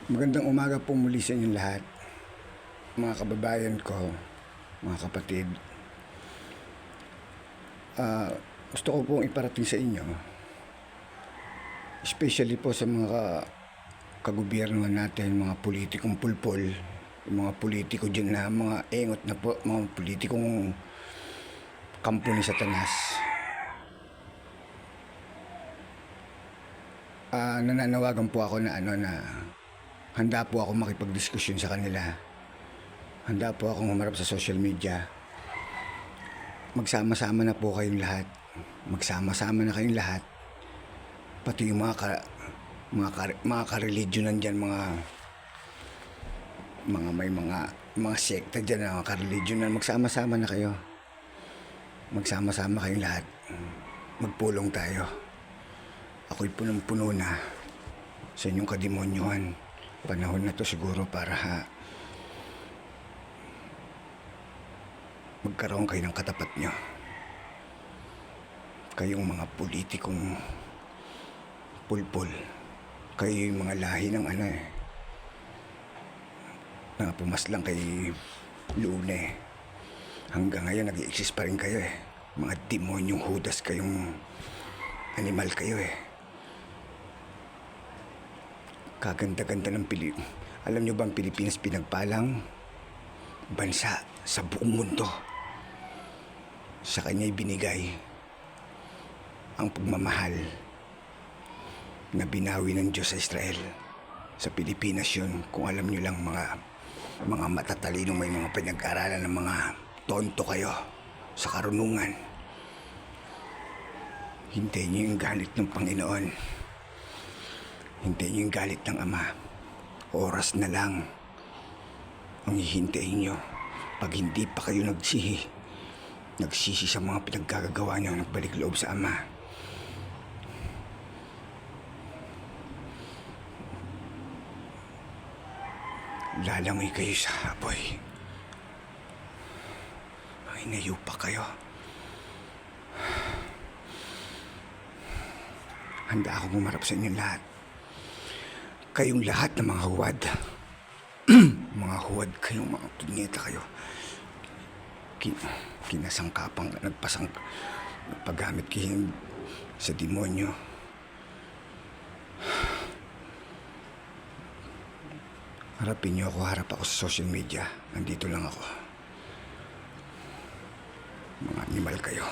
Magandang umaga po muli sa inyong lahat, mga kababayan ko, mga kapatid. Gusto ko pong iparating sa inyo, especially po sa mga kagobyerno natin, mga politikong pulpol, yung mga politiko dyan na mga engot na po, mga politikong kampo ni Satanas. Nananawagan po ako na handa po ako makipagdiskusyon sa kanila. Handa po akong humarap sa social media. Magsama-sama na po kayong lahat. Magsama-sama na kayong lahat. Pati yung mga ka-religyonan dyan, mga sekta dyan, mga ka-religyonan. Magsama-sama na kayo. Magsama-sama kayong lahat. Magpulong tayo. Ako'y punong-puno na sa inyong kademonyuhan. Panahon na to siguro para magkaroon kayo ng katapat nyo. Kayong mga politikong pulpul. Kayo yung mga lahi ng na pumaslang kay Lune. Hanggang ngayon nag-i-exist pa rin kayo . Mga demonyong Judas kayong animal kayo . Kaganda-ganda ng Pilipinas. Alam nyo ba ang Pilipinas pinagpalang bansa sa buong mundo? Sa kanya'y binigay ang pagmamahal na binawi ng Diyos sa Israel. Sa Pilipinas yun, kung alam nyo lang mga matatalinong may mga pinag-aralan ng mga tonto kayo sa karunungan. Hintayin nyo yung galit ng Panginoon. Hintayin nyo yung galit ng Ama. Oras na lang ang hihintayin nyo. Pag hindi pa kayo nagsisi sa mga pinaggagawa nyo, nagbalik loob sa Ama, lalangoy kayo sa apoy. Hinayo pa kayo. Handa ako bumarap sa inyong lahat. Kayong lahat ng mga huwad. Mga huwad kayong mga punyeta kayo. Kinasangkapang nagpagamit kayo sa demonyo. Harapin niyo ako, harap ako sa social media. Nandito lang ako. Mga animal kayo.